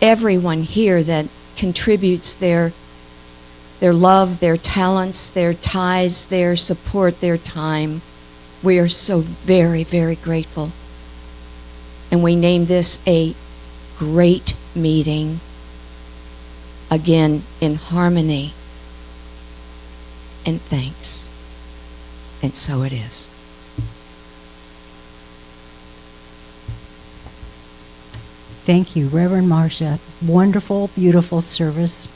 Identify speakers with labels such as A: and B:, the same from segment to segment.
A: everyone here that contributes their love, their talents, their ties, their support, their time. We are so very, very grateful. And we name this a great meeting, again, in harmony and thanks. And so it is.
B: Thank you, Reverend Marcia. Wonderful, beautiful service.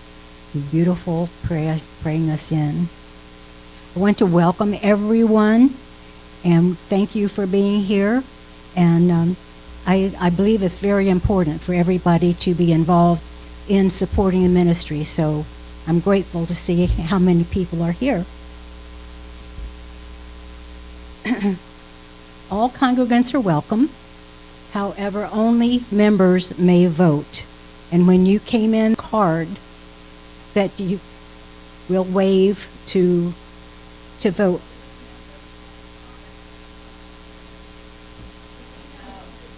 B: Beautiful praying us in. I want to welcome everyone and thank you for being here. And I believe it's very important for everybody to be involved in supporting the ministry. So I'm grateful to see how many people are here. All congregants are welcome. However, only members may vote. And when you came in, card that you will waive to vote.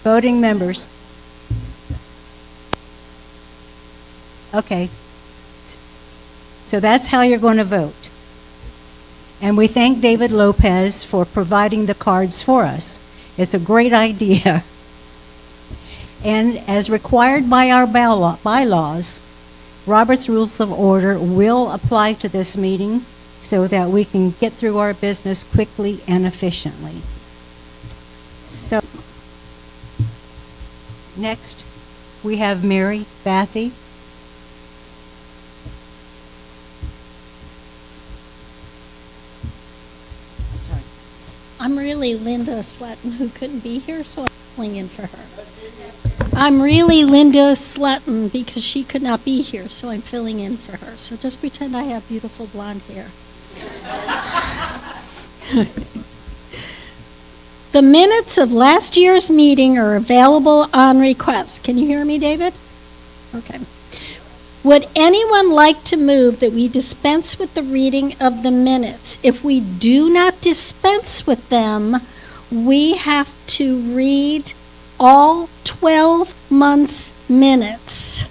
B: Voting members. Okay. So that's how you're going to vote. And we thank David Lopez for providing the cards for us. It's a great idea. And as required by our bylaws, Robert's Rules of Order will apply to this meeting so that we can get through our business quickly and efficiently. So, next, we have Mary Bathy.
C: Sorry. I'm really Linda Sletton, who couldn't be here, so I'm filling in for her. I'm really Linda Sletton because she could not be here, so I'm filling in for her. So just pretend I have beautiful blonde hair. The minutes of last year's meeting are available on request. Can you hear me, David? Okay. Would anyone like to move that we dispense with the reading of the minutes? If we do not dispense with them, we have to read all 12 months' minutes.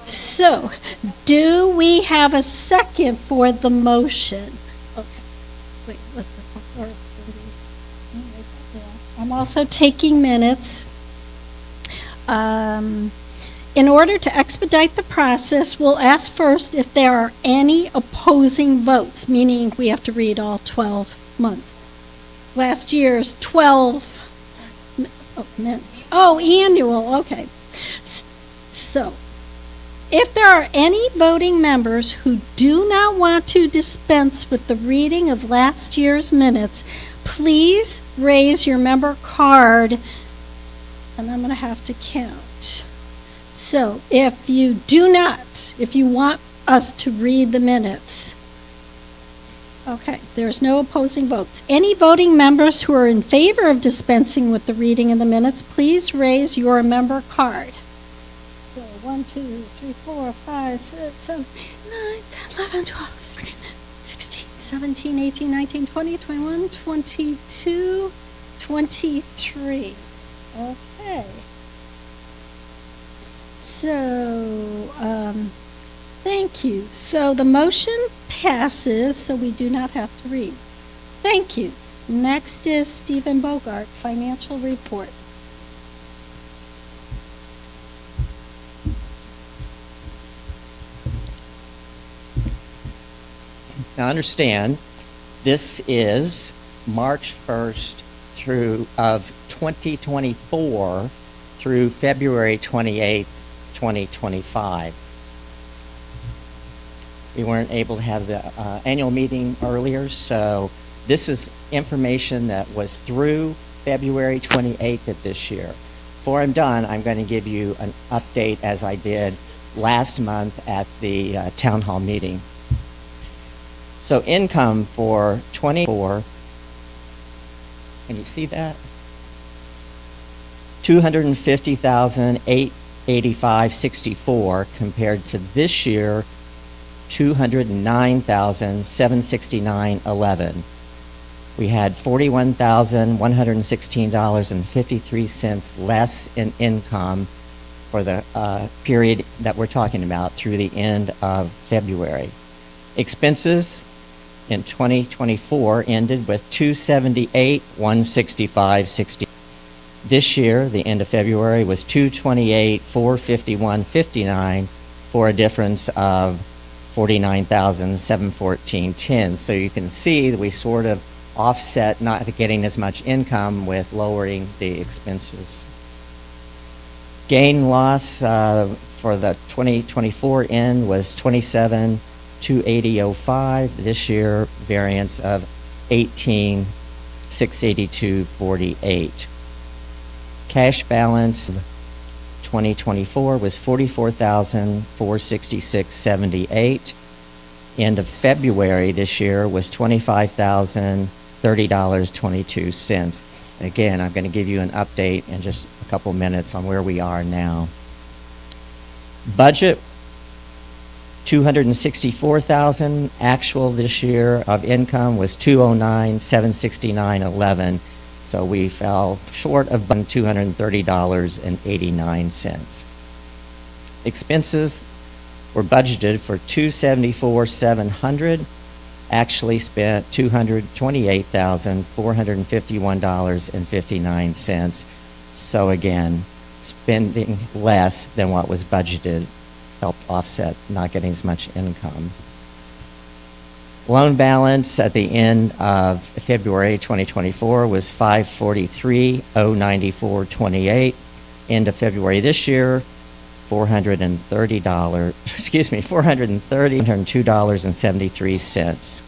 C: So, do we have a second for the motion? Okay. Wait, I'm also taking minutes. In order to expedite the process, we'll ask first if there are any opposing votes, meaning we have to read all 12 months. Last year's 12 minutes. Oh, annual, okay. So, if there are any voting members who do not want to dispense with the reading of last year's minutes, please raise your member card, and I'm going to have to count. So, if you want us to read the minutes, okay, there's no opposing votes. Any voting members who are in favor of dispensing with the reading of the minutes, please raise your member card. So 1, 2, 3, 4, 5, 6, 7, 9, 10, 11, 12, 13, 16, 17, 18, 19, 20, 21, 22, 23. Okay. So, thank you. So the motion passes, so we do not have to read. Thank you. Next is Stephen Bogart, financial report.
D: Now understand, this is March 1st of 2024 through February 28th, 2025. We weren't able to have the annual meeting earlier, so this is information that was through February 28th of this year. Before I'm done, I'm going to give you an update as I did last month at the town hall meeting. So income for 24, can you see that? $250,885.64 compared to this year, $209,769.11. We had $41,116.53 less in income for the period that we're talking about through the end of February. Expenses in 2024 ended with $278,165.60. This year, the end of February, was $228,451.59 for a difference of $49,714.10. So you can see that we sort of offset not getting as much income with lowering the expenses. Gain loss for the 2024 end was $27,280.05. This year, variance of $18,682.48. Cash balance 2024 was $44,466.78. End of February this year was $25,030.22. And again, I'm going to give you an update in just a couple minutes on where we are now. Budget, $264,000. Actual this year of income was $209,769.11. So we fell short of $230.89. Expenses were budgeted for $274,700. Actually spent $228,451.59. So again, spending less than what was budgeted helped offset not getting as much income. Loan balance at the end of February 2024 was $543,094.28. End of February this year, $432.73.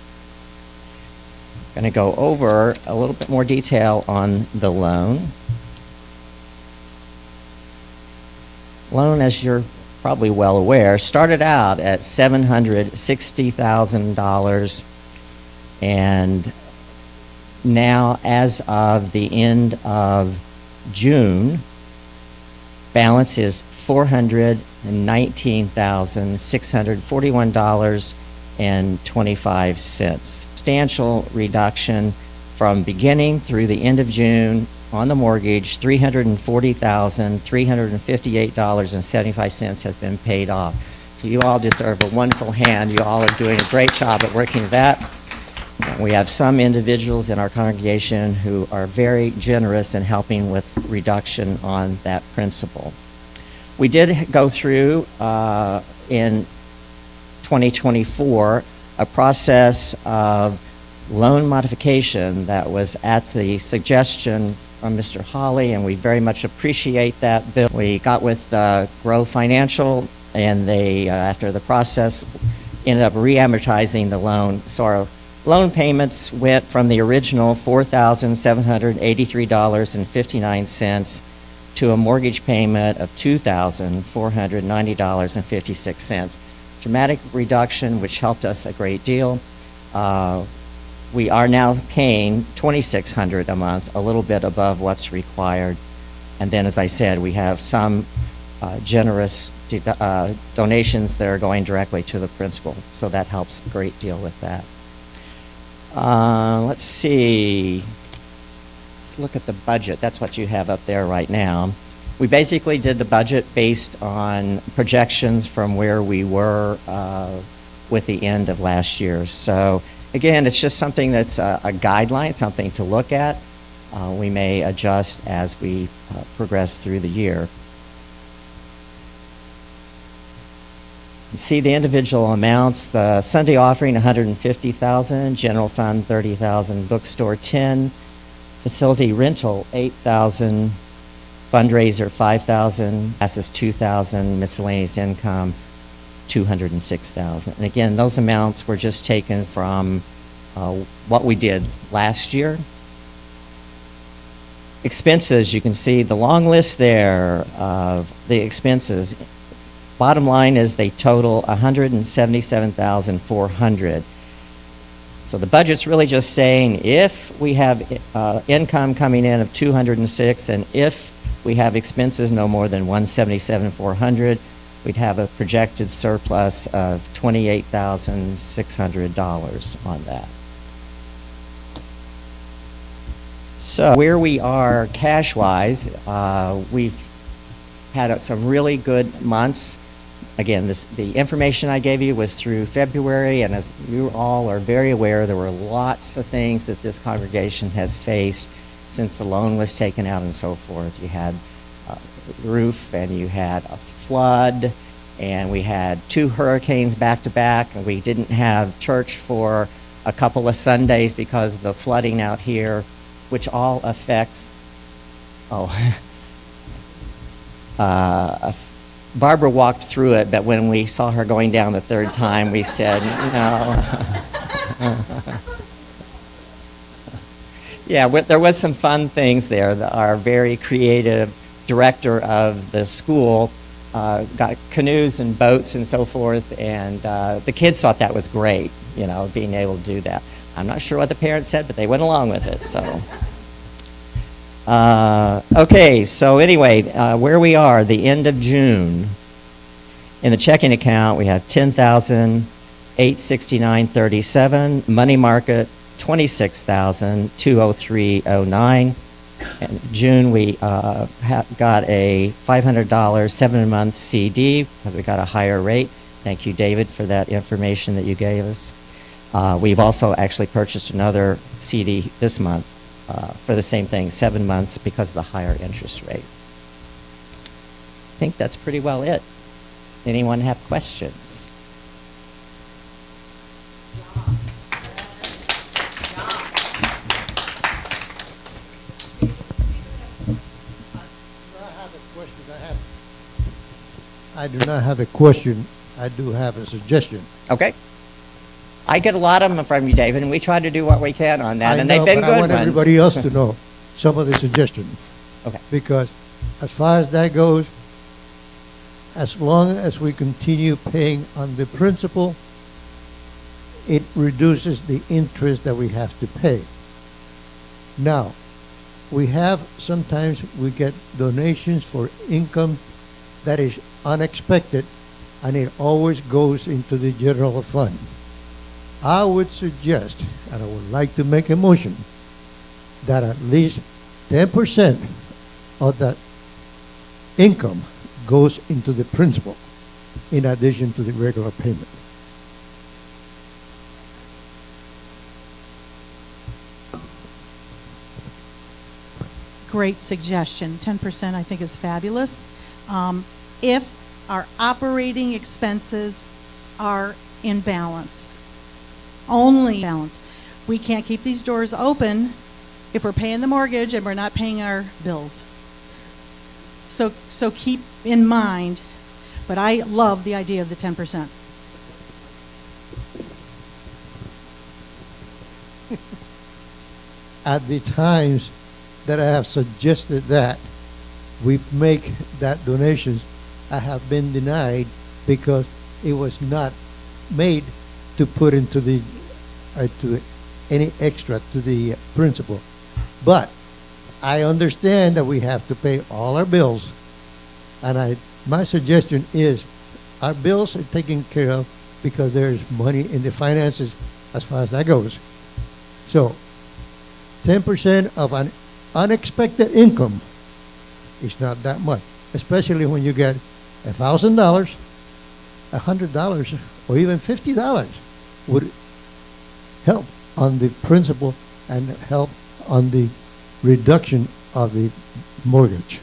D: Going to go over a little bit more detail on the loan. Loan, as you're probably well aware, started out at $760,000, and now as of the end of June, balance is $419,641.25. Substantial reduction from beginning through the end of June on the mortgage. $340,358.75 has been paid off. So you all deserve a wonderful hand. You all are doing a great job at working that. We have some individuals in our congregation who are very generous in helping with reduction on that principal. We did go through in 2024 a process of loan modification that was at the suggestion from Mr. Hawley, and we very much appreciate that bill. We got with Grow Financial, and they, after the process, ended up re-amortizing the loan. So our loan payments went from the original $4,783.59 to a mortgage payment of $2,490.56. Dramatic reduction, which helped us a great deal. We are now paying $2,600 a month, a little bit above what's required. And then, as I said, we have some generous donations that are going directly to the principal, so that helps a great deal with that. Let's see. Let's look at the budget. That's what you have up there right now. We basically did the budget based on projections from where we were with the end of last year. So again, it's just something that's a guideline, something to look at. We may adjust as we progress through the year. You see the individual amounts. The Sunday offering, $150,000, general fund, $30,000, bookstore, $10,000, facility rental, $8,000, fundraiser, $5,000, classes, $2,000, miscellaneous income, $206,000. And again, those amounts were just taken from what we did last year. Expenses, you can see the long list there of the expenses. Bottom line is they total $177,400. So the budget's really just saying if we have income coming in of $206, and if we have expenses no more than $177,400, we'd have a projected surplus of $28,600 on that. So where we are cash-wise, we've had some really good months. Again, the information I gave you was through February, and as you all are very aware, there were lots of things that this congregation has faced since the loan was taken out and so forth. You had a roof, and you had a flood, and we had 2 hurricanes back to back, and we didn't have church for a couple of Sundays because of the flooding out here, which all affects, Barbara walked through it, but when we saw her going down the 3rd time, we said, no. Yeah, there was some fun things there. Our very creative director of the school got canoes and boats and so forth, and the kids thought that was great, being able to do that. I'm not sure what the parents said, but they went along with it, so. Okay, so anyway, where we are, the end of June, in the checking account, we have $10,869.37, money market, $26,203.09. In June, we got a $500 7-month CD because we got a higher rate. Thank you, David, for that information that you gave us. We've also actually purchased another CD this month for the same thing, 7 months, because of the higher interest rate. I think that's pretty well it. Anyone have questions?
E: I do not have a question. I do have a suggestion.
D: Okay. I get a lot of them from you, David, and we try to do what we can on that, and
E: I know,
D: they've been
E: but
D: good
E: I want
D: ones.
E: everybody else to know some of the suggestions.
D: Okay.
E: Because as far as that goes, as long as we continue paying on the principal, it reduces the interest that we have to pay. Now, sometimes we get donations for income that is unexpected, and it always goes into the general fund. I would suggest, and I would like to make a motion, that at least 10% of that income goes into the principal in addition to the regular payment.
F: Great suggestion. 10% I think is fabulous. If our operating expenses are in balance, only balance, we can't keep these doors open if we're paying the mortgage and we're not paying our bills. So keep in mind, but I love the idea of the 10%.
E: At the times that I have suggested that we make that donations, I have been denied because it was not made to put into the to any extra to the principal. But I understand that we have to pay all our bills, and my suggestion is our bills are taken care of because there's money in the finances as far as that goes. So 10% of an unexpected income is not that much, especially when you get $1,000, $100, or even $50 would help on the principal and help on the reduction of the mortgage.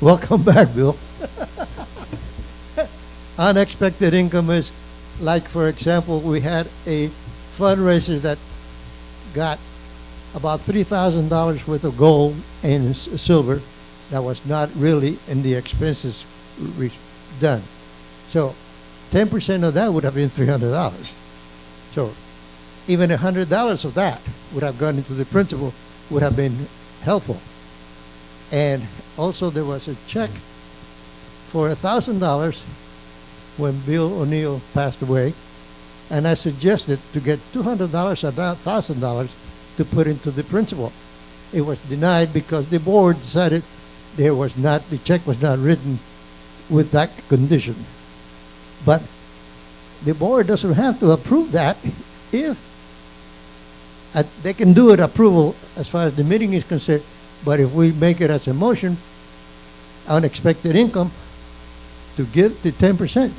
E: Welcome back, Bill. Unexpected income is like, for example, we had a fundraiser that got about $3,000 worth of gold and silver that was not really in the expenses done. So 10% of that would have been $300. So even $100 of that would have gone into the principal, would have been helpful. And also there was a check for $1,000 when Bill O'Neill passed away, and I suggested to get $200 of that $1,000 to to put into the principal. It was denied because the board decided the check was not written with that condition. But the board doesn't have to approve that if they can do it approval as far as the meeting is concerned, but if we make it as a motion, unexpected income, to give the 10%,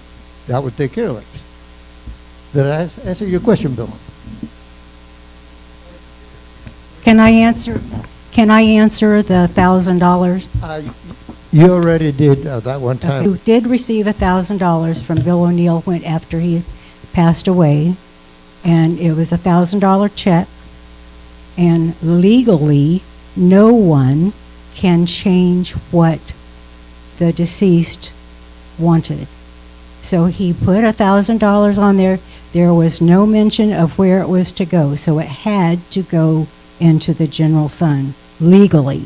E: that would take care of it. Did I answer your question, Bill?
B: Can I answer the $1,000?
E: You already did that one time.
B: You did receive $1,000 from Bill O'Neill after he passed away, and it was a $1,000 check, and legally, no one can change what the deceased wanted. So he put $1,000 on there. There was no mention of where it was to go, so it had to go into the general fund legally.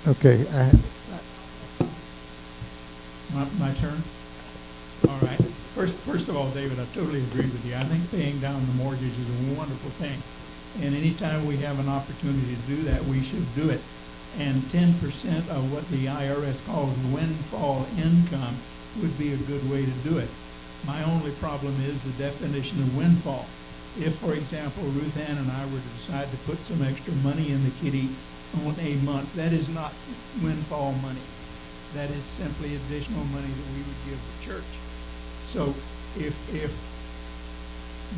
E: Okay.
G: My turn? All right. First of all, David, I totally agree with you. I think paying down the mortgage is a wonderful thing. And anytime we have an opportunity to do that, we should do it. And 10% of what the IRS calls windfall income would be a good way to do it. My only problem is the definition of windfall. If, for example, Ruth Ann and I were to decide to put some extra money in the kitty on a month, that is not windfall money. That is simply additional money that we would give the church. So if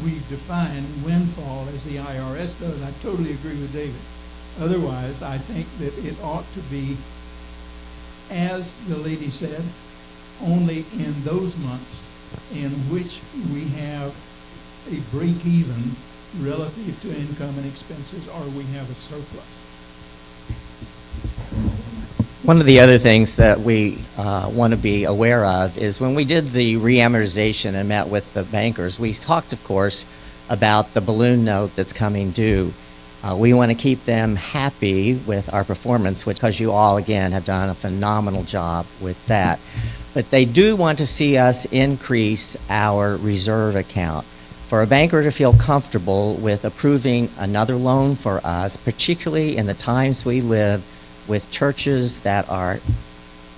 G: we define windfall as the IRS does, I totally agree with David. Otherwise, I think that it ought to be, as the lady said, only in those months in which we have a break-even relative to income and expenses, or we have a surplus.
D: One of the other things that we want to be aware of is when we did the reamortization and met with the bankers, we talked, of course, about the balloon note that's coming due. We want to keep them happy with our performance, because you all, again, have done a phenomenal job with that. But they do want to see us increase our reserve account. For a banker to feel comfortable with approving another loan for us, particularly in the times we live with churches that are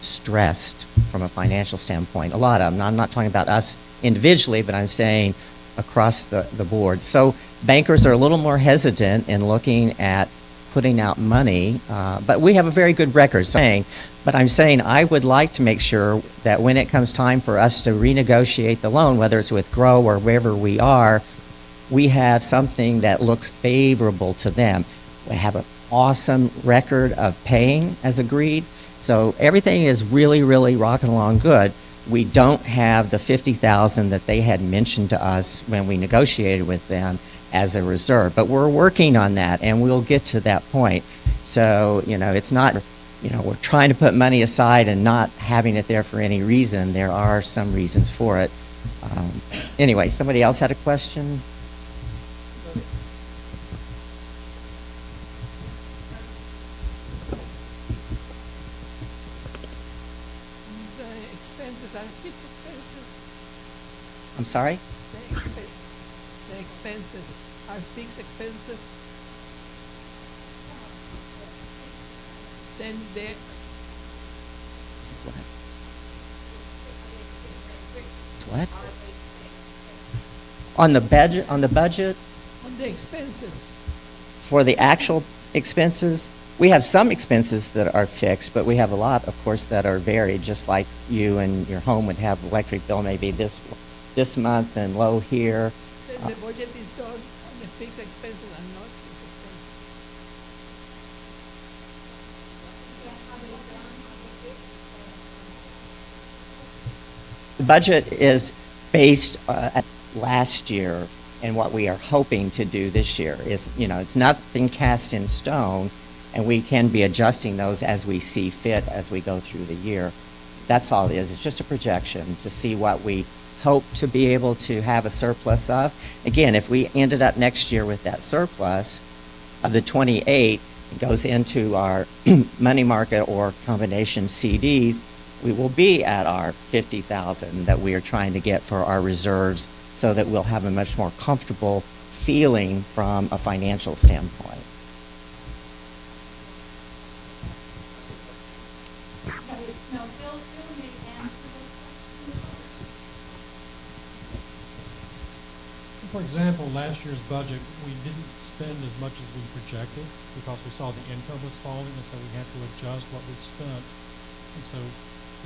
D: stressed from a financial standpoint, a lot of them. I'm not talking about us individually, but I'm saying across the board. So bankers are a little more hesitant in looking at putting out money, but we have a very good record. But I'm saying I would like to make sure that when it comes time for us to renegotiate the loan, whether it's with Grow or wherever we are, we have something that looks favorable to them. We have an awesome record of paying as agreed. So everything is really, really rocking along good. We don't have the $50,000 that they had mentioned to us when we negotiated with them as a reserve, but we're working on that, and we'll get to that point. So, it's not, we're trying to put money aside and not having it there for any reason. There are some reasons for it. Anyway, somebody else had a question? I'm sorry?
H: The expenses are fixed expenses. Then they
D: What? On the budget?
H: on the expenses.
D: For the actual expenses, we have some expenses that are fixed, but we have a lot, of course, that are varied, just like you and your home would have electric bill maybe this month and low here.
H: Then the budget is done on the fixed expenses and not fixed expenses.
D: The budget is based at last year and what we are hoping to do this year. It's nothing cast in stone, and we can be adjusting those as we see fit as we go through the year. That's all it is. It's just a projection to see what we hope to be able to have a surplus of. Again, if we ended up next year with that surplus of the 28, it goes into our money market or combination CDs, we will be at our 50,000 that we are trying to get for our reserves, so that we'll have a much more comfortable feeling from a financial standpoint.
I: For example, last year's budget, we didn't spend as much as we projected because we saw the income was falling, and so we had to adjust what we spent. And so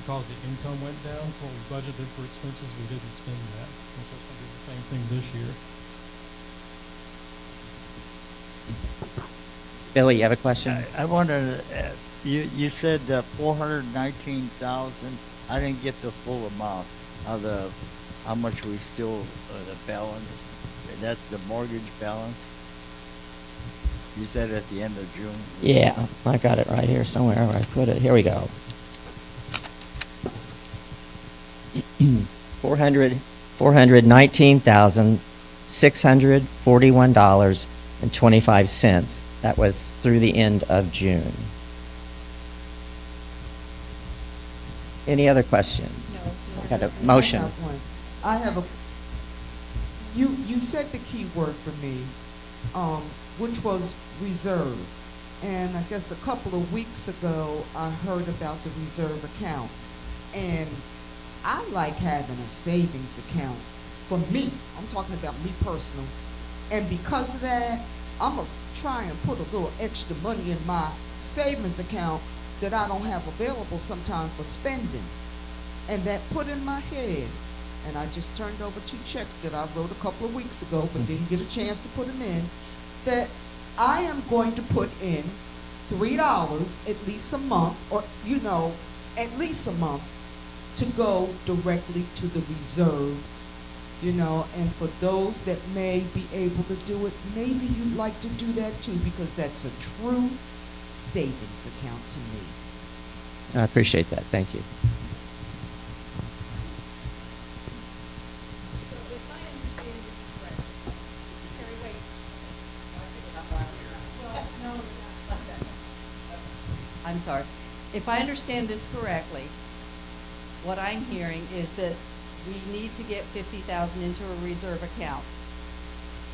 I: because the income went down, what we budgeted for expenses, we didn't spend that. And so it's going to be the same thing this year.
D: Billy, you have a question?
J: I wondered, you said 419,000. I didn't get the full amount of how much we still, the balance. That's the mortgage balance. You said at the end of June.
D: Yeah, I got it right here somewhere where I put it. Here we go. $419,641.25. That was through the end of June. Any other questions?
K: No.
D: Got a motion.
K: I have one. I have a, you said the key word for me, which was reserve. And I guess a couple of weeks ago, I heard about the reserve account. And I like having a savings account for me. I'm talking about me personal. And because of that, I'm going to try and put a little extra money in my savings account that I don't have available sometimes for spending. And that put in my head, and I just turned over 2 checks that I wrote a couple of weeks ago but didn't get a chance to put them in, that I am going to put in $3 at least a month, or at least a month, to go directly to the reserve, and for those that may be able to do it, maybe you'd like to do that too, because that's a true savings account to me.
D: I appreciate that. Thank you.
L: I'm sorry. If I understand this correctly, what I'm hearing is that we need to get 50,000 into a reserve account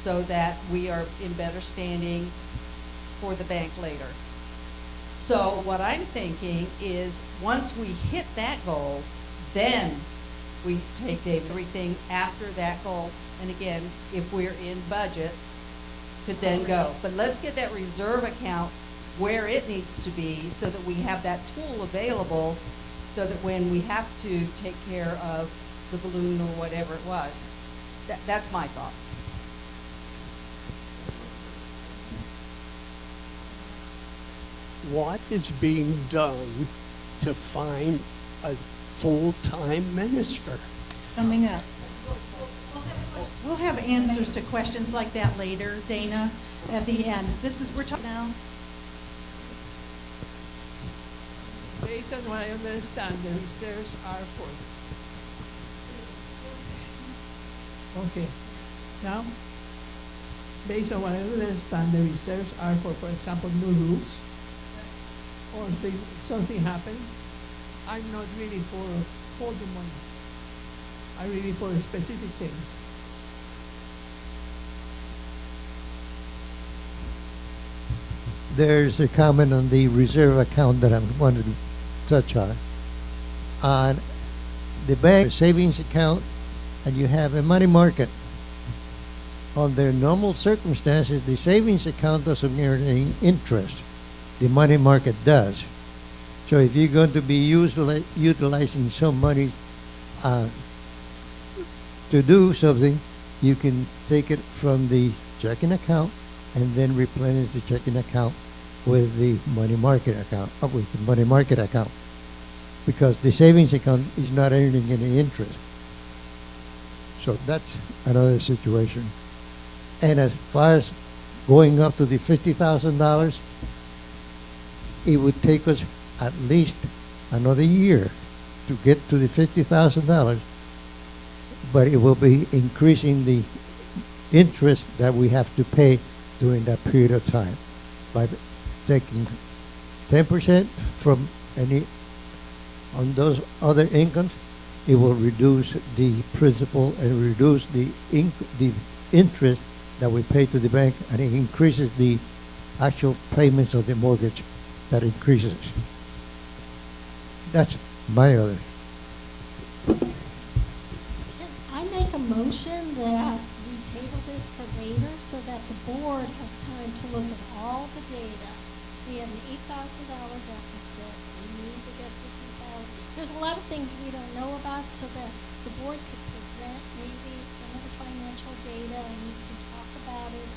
L: so that we are in better standing for the bank later. So what I'm thinking is once we hit that goal, then we take everything after that goal. And again, if we're in budget, could then go. But let's get that reserve account where it needs to be so that we have that tool available so that when we have to take care of the balloon or whatever it was. That's my thought.
M: What is being done to find a full-time minister?
F: Coming up. We'll have answers to questions like that later, Dana, at the end. We're talking now.
H: Based on what I understand, the reserves are for. Okay. Now, based on what I understand, the reserves are for example, new rules, or if something happened. I'm not really for holding money. I'm really for specific things.
E: There's a comment on the reserve account that I wanted to touch on. On the bank savings account, and you have a money market. Under normal circumstances, the savings account doesn't earn any interest. The money market does. So if you're going to be utilizing some money to do something, you can take it from the checking account and then replenish the checking account with the money market account, because the savings account is not earning any interest. So that's another situation. And as far as going up to the $50,000, it would take us at least another year to get to the $50,000, but it will be increasing the interest that we have to pay during that period of time by taking 10% from any on those other incomes. It will reduce the principal and reduce the interest that we pay to the bank, and it increases the actual payments of the mortgage that increases. That's my other.
C: Can I make a motion that we table this for later so that the board has time to look at all the data? We have an $8,000 deficit. We need to get 50,000. There's a lot of things we don't know about, so that the board could present maybe some of the financial data and we can talk about it,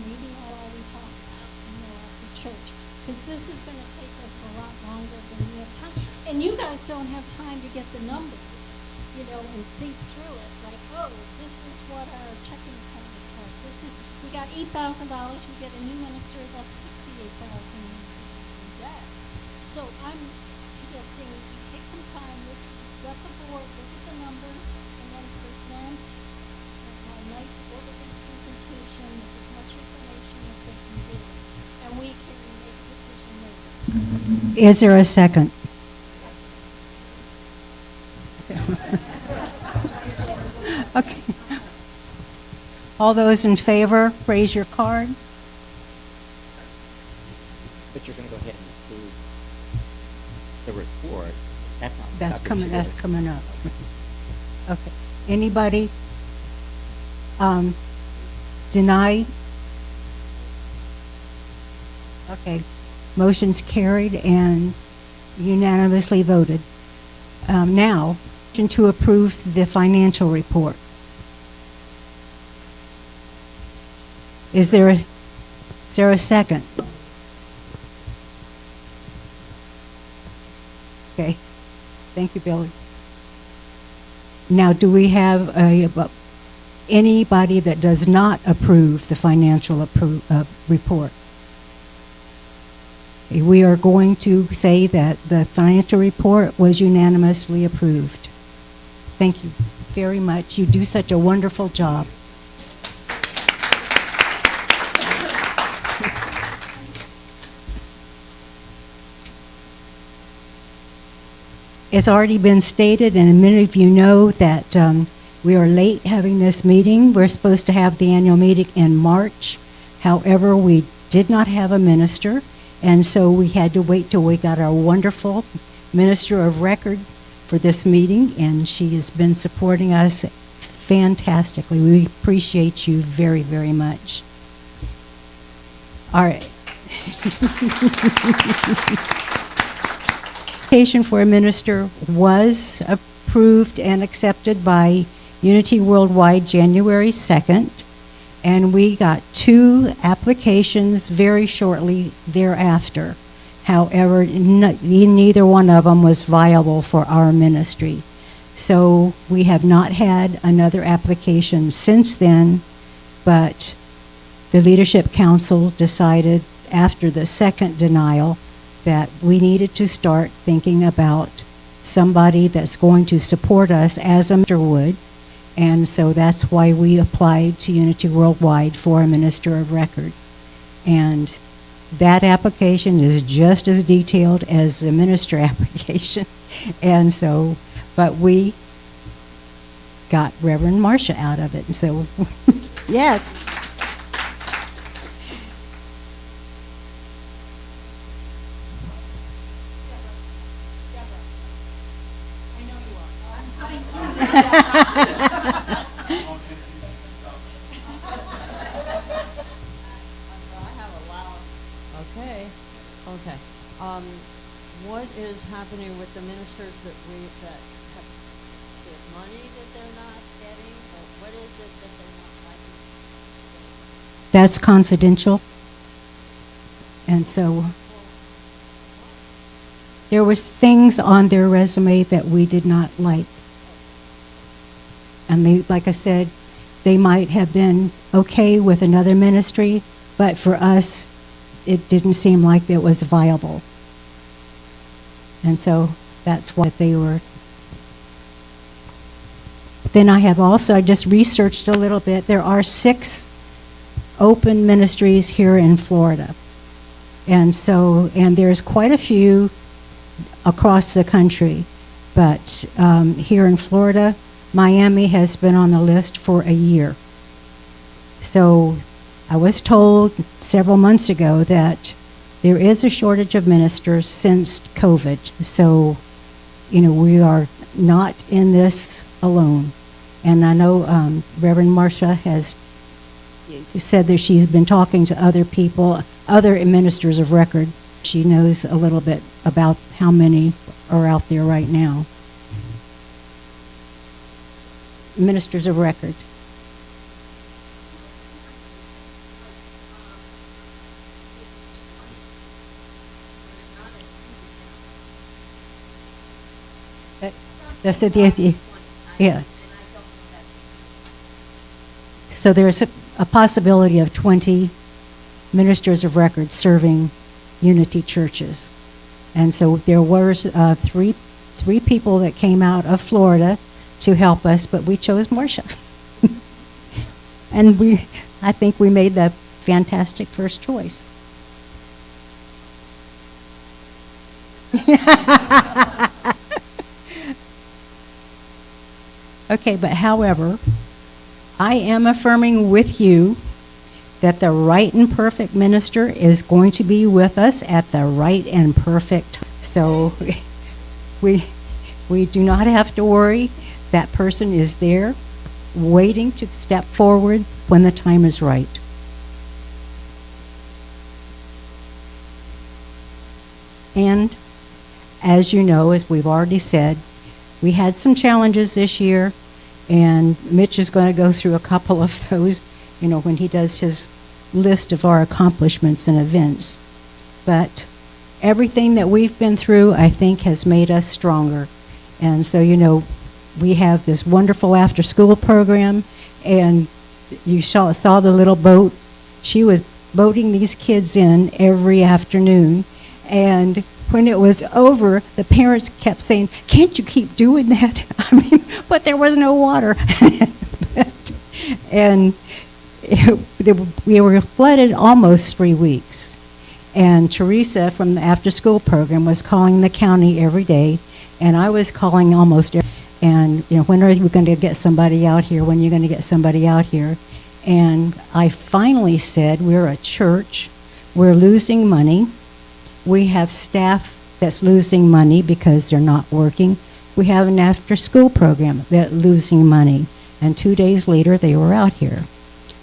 C: maybe not all we talk about, after church. Because this is going to take us a lot longer than we have time. And you guys don't have time to get the numbers, and think through it. Like, oh, this is what our checking account looks like. We got $8,000, we get a new minister, that's $68,000 in debt. So I'm suggesting you take some time, let the board look at the numbers, and then present a nice orderly presentation with as much information as they can give. And we can make a decision later.
B: Is there a second? Okay. All those in favor, raise your card.
D: But you're going to go ahead and approve the report. That's not
B: That's
D: subject
B: coming.
D: to
B: That's
D: this.
B: coming up. Okay. Anybody deny? Okay. Motion's carried and unanimously voted. Now, motion to approve the financial report. Is there a second? Okay. Thank you, Billy. Now, do we have anybody that does not approve the financial report? Okay, we are going to say that the financial report was unanimously approved. Thank you very much. You do such a wonderful job. It's already been stated, and many of you know that we are late having this meeting. We're supposed to have the annual meeting in March. However, we did not have a minister, and so we had to wait till we got our wonderful minister of record for this meeting, and she has been supporting us fantastically. We appreciate you very, very much. All right. Application for a minister was approved and accepted by Unity Worldwide January 2nd, and we got 2 applications very shortly thereafter. However, neither one of them was viable for our ministry. So we have not had another application since then, but the Leadership Council decided after the second denial that we needed to start thinking about somebody that's going to support us as a minister would. And so that's why we applied to Unity Worldwide for a minister of record. And that application is just as detailed as the minister application. And so, but we got Reverend Marcia out of it. And so, yes.
L: Okay. What is happening with the ministers that have there's money that they're not getting, or what is it that they're not liking?
B: That's confidential. And so there was things on their resume that we did not like. And they, like I said, they might have been okay with another ministry, but for us, it didn't seem like it was viable. And so that's why they were. Then I just researched a little bit. There are 6 open ministries here in Florida. And there's quite a few across the country. But here in Florida, Miami has been on the list for a year. So I was told several months ago that there is a shortage of ministers since COVID. So, we are not in this alone. And I know Reverend Marcia has said that she's been talking to other people, other ministers of record. She knows a little bit about how many are out there right now. Ministers of record. That's it, yeah. So there's a possibility of 20 ministers of record serving Unity churches. And so there were three people that came out of Florida to help us, but we chose Marcia. And I think we made the fantastic first choice. Okay, but however, I am affirming with you that the right and perfect minister is going to be with us at the right and perfect time. So we do not have to worry. That person is there waiting to step forward when the time is right. And as you know, as we've already said, we had some challenges this year, and Mitch is going to go through a couple of those, when he does his list of our accomplishments and events. But everything that we've been through, I think, has made us stronger. And so, we have this wonderful after-school program, and you saw the little boat. She was boating these kids in every afternoon, and when it was over, the parents kept saying, "Can't you keep doing that?" But there was no water. And we were flooded almost 3 weeks. And Teresa from the after-school program was calling the county every day, and I was calling almost every day. And, when are you going to get somebody out here? When are you going to get somebody out here? And I finally said, we're a church. We're losing money. We have staff that's losing money because they're not working. We have an after-school program that's losing money. And 2 days later, they were out here.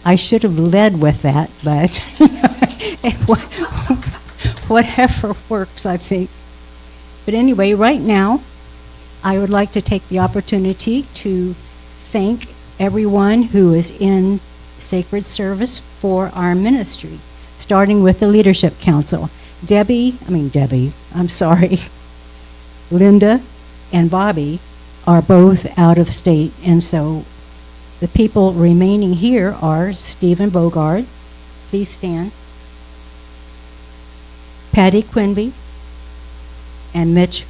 B: I should have led with that, but whatever works, I think. But anyway, right now, I would like to take the opportunity to thank everyone who is in sacred service for our ministry, starting with the Leadership Council. Linda and Bobby are both out of state, and so the people remaining here are Stephen Bogard, please stand, Patty Quinby, and Mitch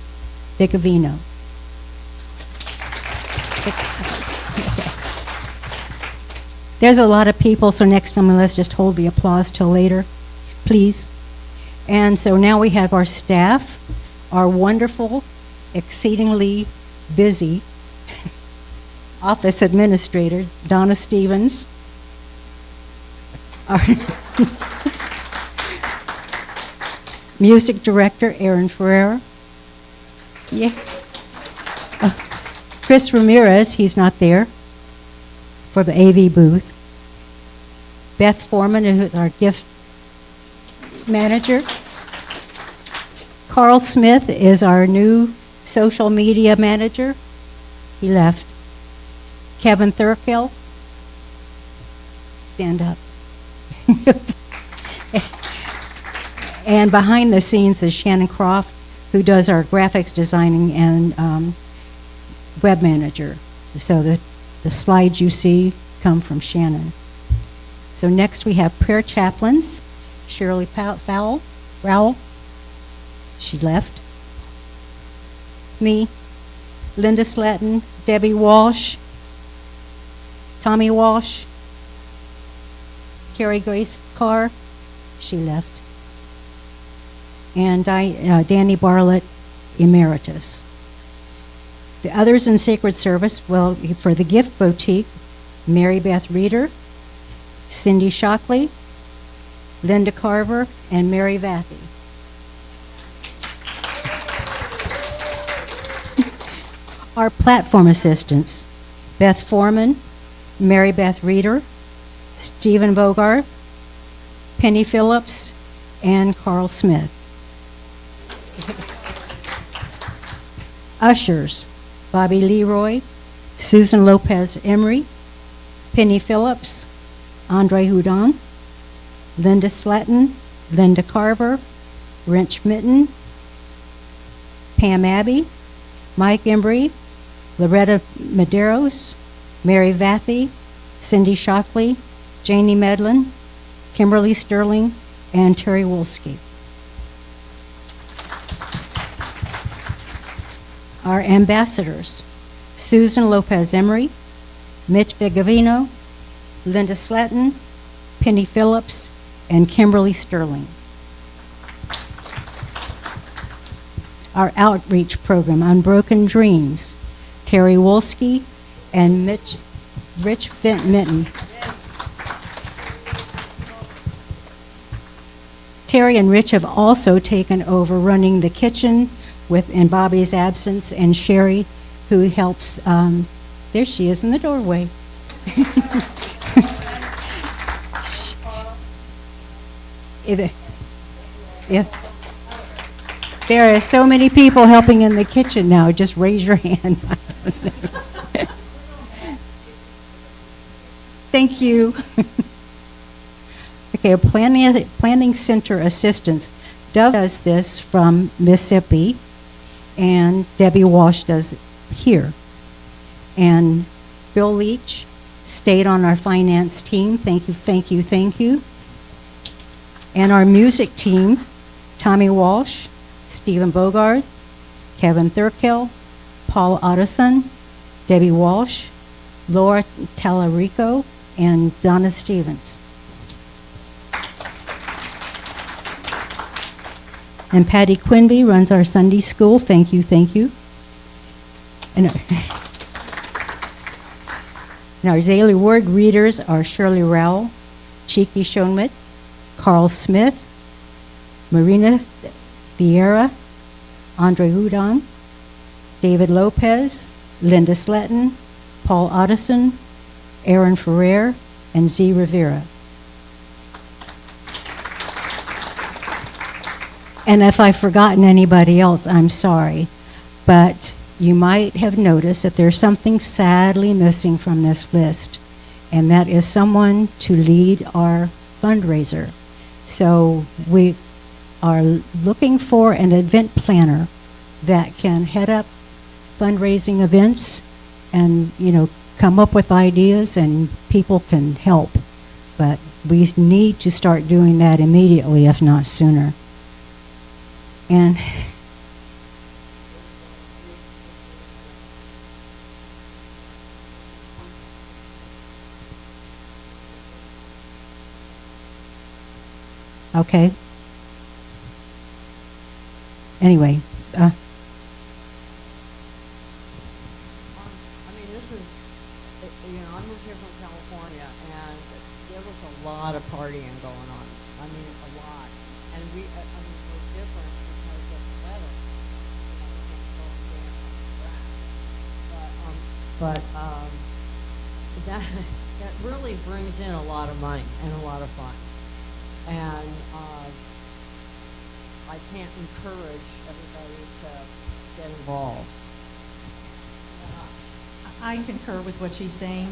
B: Bicavino. There's a lot of people, so next time let's just hold the applause till later, please. And so now we have our staff, our wonderful, exceedingly busy office administrator, Donna Stevens. Our music director, Aaron Ferreira. Yeah. Chris Ramirez, he's not there for the AV booth. Beth Foreman is our gift manager. Carl Smith is our new social media manager. He left. Kevin Thurkill, stand up. And behind the scenes is Shannon Croft, who does our graphics designing and web manager. So the slides you see come from Shannon. So next we have prayer chaplains, Shirley Rowell, she left. Me, Linda Slatton, Debbie Walsh, Tommy Walsh, Carrie Grace Carr, she left. And Danny Bartlett, Emeritus. The others in sacred service, well, for the Gift Boutique, Mary Beth Reeder, Cindy Shockley, Linda Carver, and Mary Vathy. Our platform assistants, Beth Foreman, Mary Beth Reeder, Stephen Bogart, Penny Phillips, and Carl Smith. Ushers, Bobby Leroy, Susan Lopez Emery, Penny Phillips, Andre Houdon, Linda Sletton, Linda Carver, Wrench Mitten, Pam Abbey, Mike Embry, Loretta Medeiros, Mary Vathy, Cindy Shockley, Janie Medlin, Kimberly Sterling, and Terry Wolski. Our ambassadors, Susan Lopez Emery, Mitch Vigavino, Linda Sletton, Penny Phillips, and Kimberly Sterling. Our outreach program, Unbroken Dreams, Terry Wolski and Rich Mitten. Terry and Rich have also taken over running the kitchen in Bobby's absence, and Sherry, who helps, there she is in the doorway. There are so many people helping in the kitchen now. Just raise your hand. Thank you. Okay, a planning center assistance. Dove does this from Mississippi, and Debbie Walsh does it here. And Bill Leach stayed on our finance team. Thank you, thank you, thank you. And our music team, Tommy Walsh, Stephen Bogart, Kevin Thurkill, Paul Otteson, Debbie Walsh, Laura Tallarico, and Donna Stevens. And Patty Quinby runs our Sunday school. Thank you, thank you. And our daily word readers are Shirley Rowell, Cheeky Schoenmitt, Carl Smith, Marina Vieira, Andre Houdon, David Lopez, Linda Sletton, Paul Otteson, Aaron Ferrer, and Z. Rivera. And if I've forgotten anybody else, I'm sorry. But you might have noticed that there's something sadly missing from this list, and that is someone to lead our fundraiser. So we are looking for an event planner that can head up fundraising events and, come up with ideas, and people can help. But we need to start doing that immediately, if not sooner. And okay. Anyway,
N: This is, I moved here from California, and there was a lot of partying going on. A lot. And we're different because of the weather. We can't go and dance on the grass. But that really brings in a lot of money and a lot of fun. And I can't encourage everybody to get involved.
F: I concur with what she's saying.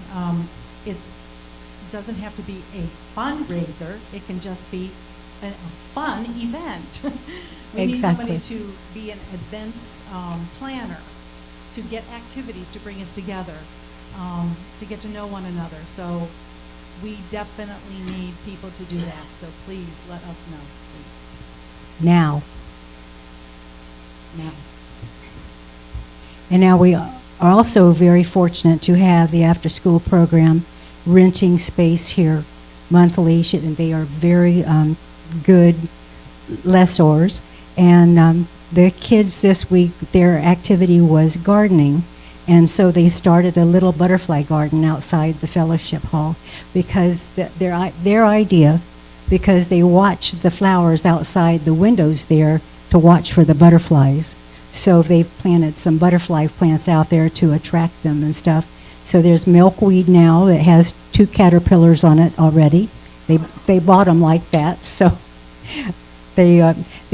F: It doesn't have to be a fundraiser. It can just be a fun event. We need somebody to be an events planner, to get activities to bring us together, to get to know one another. So we definitely need people to do that. So please let us know, please.
B: Now. And now we are also very fortunate to have the after-school program renting space here monthly, and they are very good lessors. And the kids this week, their activity was gardening, And so they started a little butterfly garden outside the fellowship hall because their idea, because they watch the flowers outside the windows there to watch for the butterflies. So they've planted some butterfly plants out there to attract them and stuff. So there's milkweed now that has 2 caterpillars on it already. They bought them like that. So they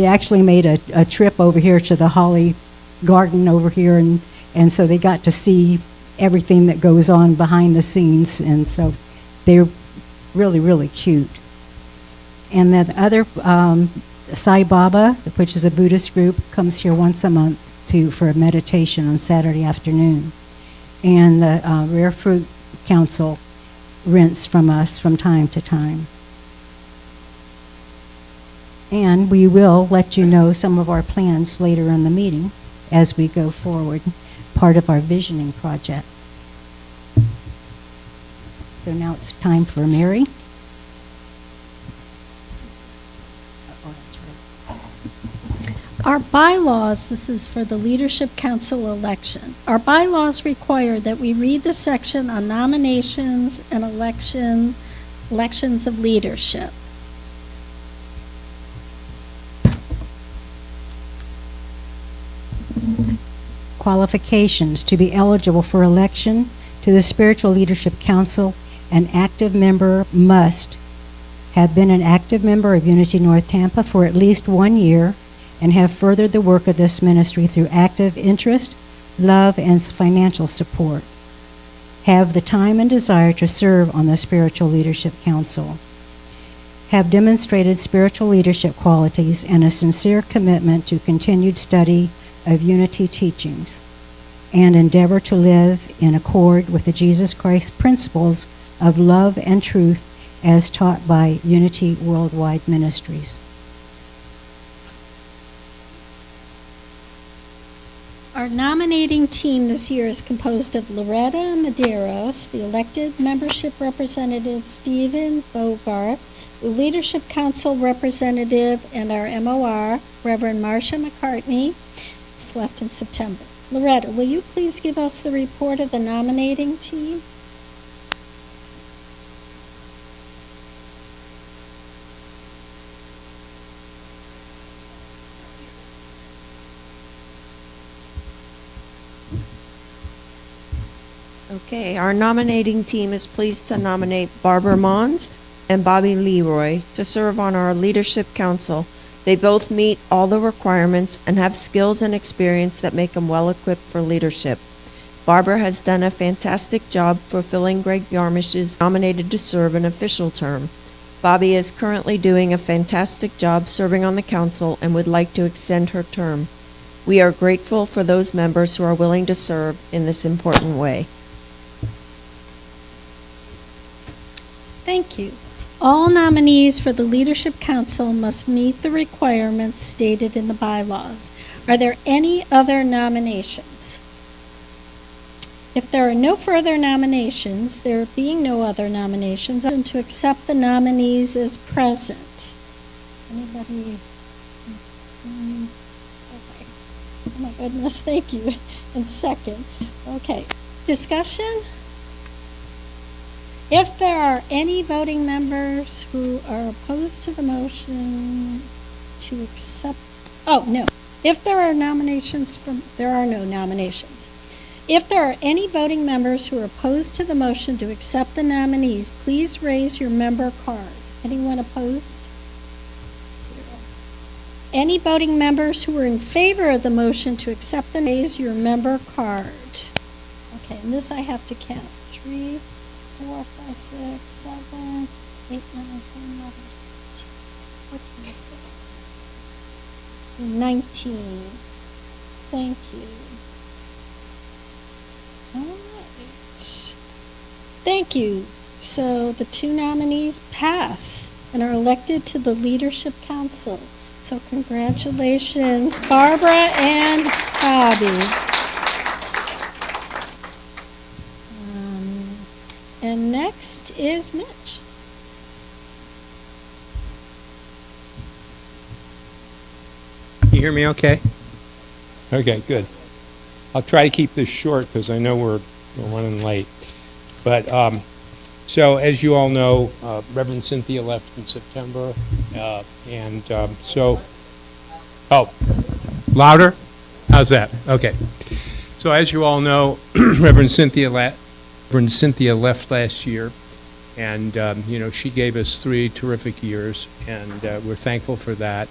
B: actually made a trip over here to the Holly Garden over here, and so they got to see everything that goes on behind the scenes, and so they're really, really cute. And then other Sai Baba, which is a Buddhist group, comes here once a month for a meditation on Saturday afternoon. And the Rare Fruit Council rents from us from time to time. And we will let you know some of our plans later in the meeting as we go forward, part of our visioning project. So now it's time for Mary. Oh, that's right.
C: Our bylaws, this is for the Leadership Council election. Our bylaws require that we read the section on nominations and elections of leadership.
B: Qualifications to be eligible for election to the Spiritual Leadership Council. An active member must have been an active member of Unity North Tampa for at least 1 year and have furthered the work of this ministry through active interest, love, and financial support. Have the time and desire to serve on the Spiritual Leadership Council. Have demonstrated spiritual leadership qualities and a sincere commitment to continued study of Unity teachings, and endeavor to live in accord with the Jesus Christ principles of love and truth as taught by Unity Worldwide Ministries.
C: Our nominating team this year is composed of Loretta Medeiros, the elected membership representative Stephen Bogart, the Leadership Council representative, and our MOR, Reverend Marcia McCartney, left in September. Loretta, will you please give us the report of the nominating team?
O: Okay, our nominating team is pleased to nominate Barbara Mons and Bobby Leroy to serve on our Leadership Council. They both meet all the requirements and have skills and experience that make them well equipped for leadership. Barbara has done a fantastic job fulfilling Greg Yarmish's nominated to serve an official term. Bobby is currently doing a fantastic job serving on the council and would like to extend her term. We are grateful for those members who are willing to serve in this important way.
C: Thank you. All nominees for the Leadership Council must meet the requirements stated in the bylaws. Are there any other nominations? If there are no further nominations, there being no other nominations, I'm to accept the nominees as present. Anybody? Okay. Oh my goodness, thank you. And second. Okay. Discussion? If there are any voting members who are opposed to the motion to accept, oh, no. If there are nominations there are no nominations. If there are any voting members who are opposed to the motion to accept the nominees, please raise your member card. Anyone opposed? Zero. Any voting members who are in favor of the motion to accept the raise your member card. Okay, and this I have to count. 3, 4, 5, 6, 7, 8, 9, 10, 11, 14, 15, 19. Thank you. All right. Thank you. So the 2 nominees pass and are elected to the Leadership Council. So congratulations, Barbara and Bobby. And next is Mitch.
P: You hear me okay? Okay, good. I'll try to keep this short because I know we're running late. But so, as you all know, Reverend Cynthia left in September, oh, louder? How's that? Okay. So, as you all know, Reverend Cynthia left last year, and she gave us 3 terrific years, and we're thankful for that.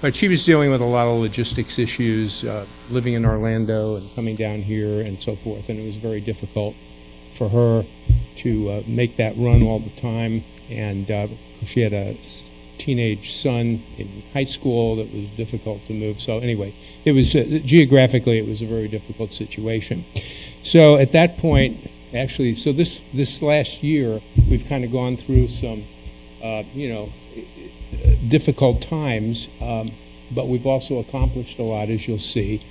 P: But she was dealing with a lot of logistics issues, living in Orlando and coming down here and so forth, and it was very difficult for her to make that run all the time. And she had a teenage son in high school that was difficult to move. So anyway, it was geographically it was a very difficult situation. So at that point, actually, so this last year we've kind of gone through some, difficult times, but we've also accomplished a lot, as you'll see.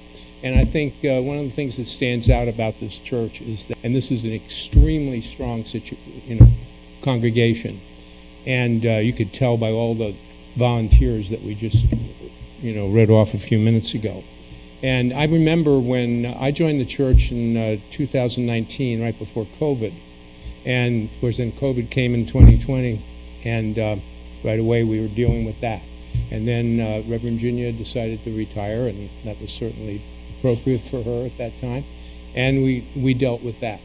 P: And I think one of the things that stands out about this church is that, and this is an extremely strong congregation, and you could tell by all the volunteers that we just, read off a few minutes ago. And I remember when I joined the church in 2019, right before COVID, and of course then COVID came in 2020, and right away we were dealing with that. And then Reverend Virginia decided to retire, and that was certainly appropriate for her at that time, and we dealt with that.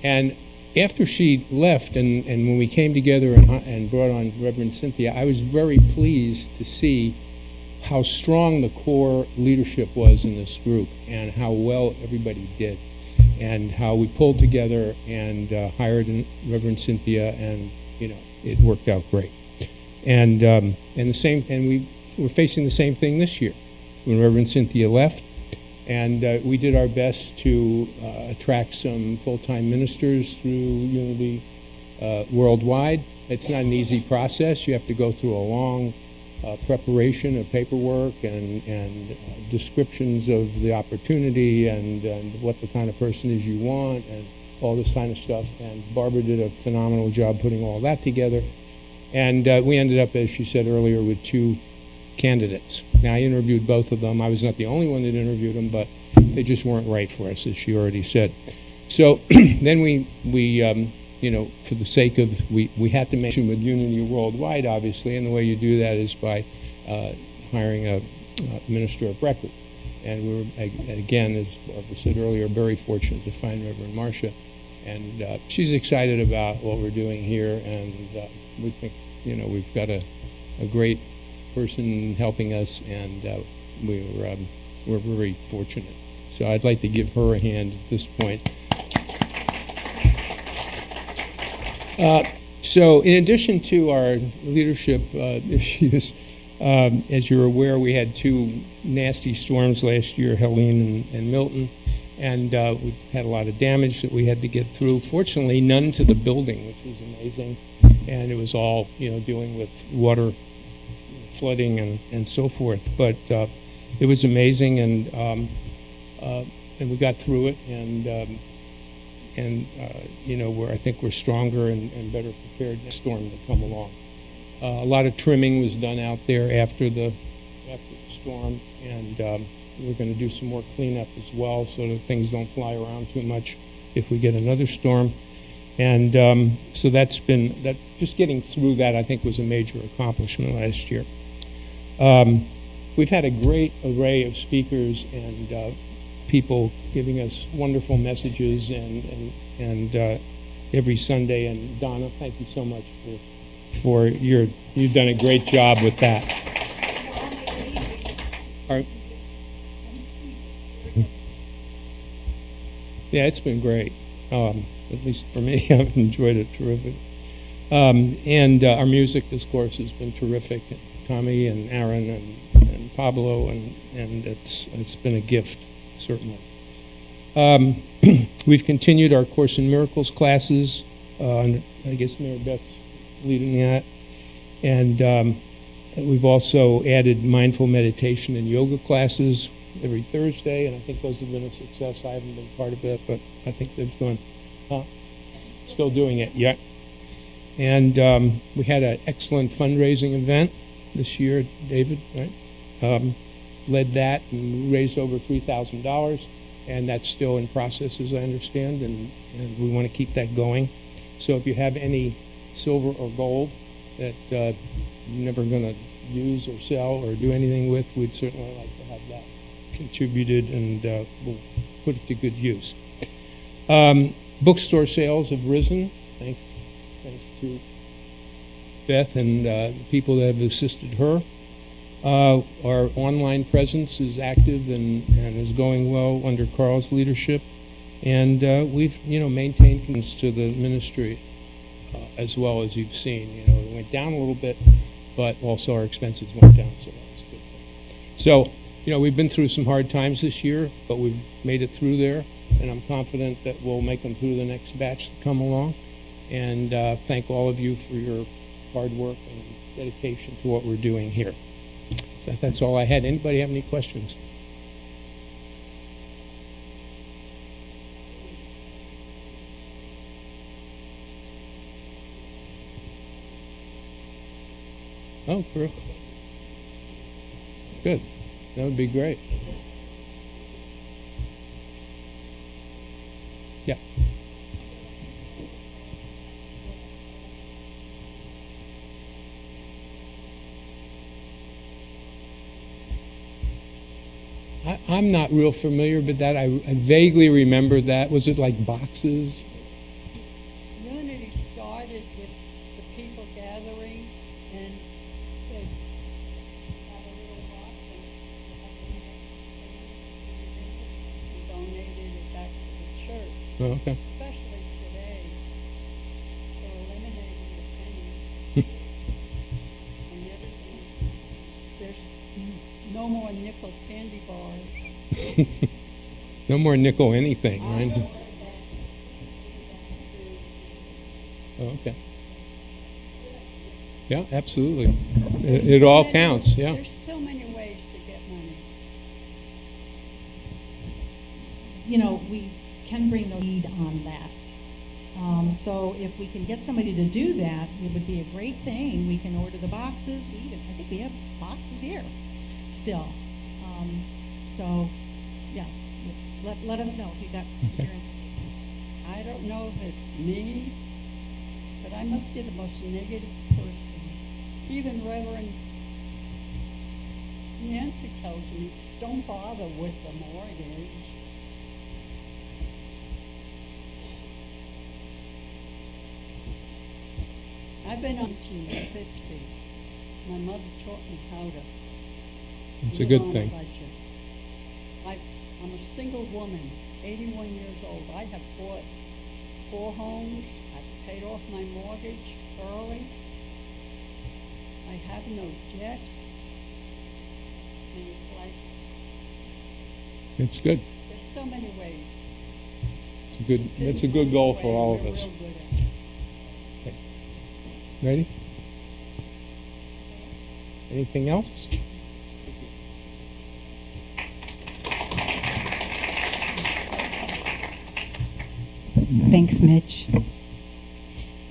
P: And after she left, and when we came together and brought on Reverend Cynthia, I was very pleased to see how strong the core leadership was in this group and how well everybody did, and how we pulled together and hired Reverend Cynthia, and it worked out great. And we were facing the same thing this year when Reverend Cynthia left, and we did our best to attract some full-time ministers through Unity Worldwide. It's not an easy process. You have to go through a long preparation of paperwork and descriptions of the opportunity and what the kind of person is you want and all this kind of stuff. And Barbara did a phenomenal job putting all that together. And we ended up, as she said earlier, with 2 candidates. Now, I interviewed both of them. I was not the only one that interviewed them, but they just weren't right for us, as she already said. So then we for the sake of, we had to make it with Unity Worldwide, obviously, and the way you do that is by hiring a minister of record. And we were, again, as Barbara said earlier, very fortunate to find Reverend Marcia. And she's excited about what we're doing here, and we think, we've got a great person helping us, and we're very fortunate. So I'd like to give her a hand at this point. So in addition to our leadership issues, as you're aware, we had 2 nasty storms last year, Helene and Milton, and we had a lot of damage that we had to get through. Fortunately, none to the building, which was amazing, and it was all, dealing with water, flooding, and so forth. But it was amazing, and we got through it, and I think we're stronger and better prepared next storm to come along. A lot of trimming was done out there after the storm, and we're going to do some more cleanup as well so that things don't fly around too much if we get another storm. And so just getting through that, I think, was a major accomplishment last year. We've had a great array of speakers and people giving us wonderful messages and every Sunday. And Donna, thank you so much for you've done a great job with that. Yeah, it's been great. At least for me, I've enjoyed it terrific. And our music, of course, has been terrific. Tommy and Aaron and Pablo, and it's been a gift, certainly. We've continued our Course in Miracles classes. I guess Mary Beth's leading that. And we've also added mindful meditation and yoga classes every Thursday, and I think those have been a success. I haven't been part of it, but I think they've gone, still doing it, yeah. And we had an excellent fundraising event this year. David, right? Led that and raised over $3,000. and that's still in process, as I understand, and we want to keep that going. So if you have any silver or gold that you're never going to use or sell or do anything with, we'd certainly like to have that contributed, and we'll put it to good use. Bookstore sales have risen, thanks to Beth and the people that have assisted her. Our online presence is active and is going well under Carl's leadership, and we've maintained commitments to the ministry as well, as you've seen. It went down a little bit, but also our expenses went down, so that was a good thing. So we've been through some hard times this year, but we've made it through there, and I'm confident that we'll make them through the next batch that come along. And thank all of you for your hard work and dedication to what we're doing here. That's all I had. Anybody have any questions? Oh, good. Good. That would be great. Yeah. I'm not real familiar with that. I vaguely remember that. Was it like boxes?
Q: Unity started with the people gathering, and they had a little box and donated it back to the church.
P: Oh, okay.
Q: Especially today, they're eliminating the pennies and everything. There's no more nickel candy bars.
P: No more nickel anything, right? Oh, okay. Yeah, absolutely. It all counts, yeah.
Q: There's so many ways to get money.
F: We can bring the lead on that. So if we can get somebody to do that, it would be a great thing. We can order the boxes. I think we have boxes here still. So, yeah, let us know if you got.
P: Okay.
Q: I don't know if it's me, but I must be the most negative person. Even Reverend Nancy tells me, don't bother with the mortgage. I've been on 1950. My mother taught me how to.
P: It's a good thing.
Q: I'm a single woman, 81 years old. I have bought 4 homes. I've paid off my mortgage early. I have no debt. And it's like,
P: It's good.
Q: there's so many ways.
P: It's a good goal for all of us. Okay. Ready? Anything else?
B: Thanks, Mitch.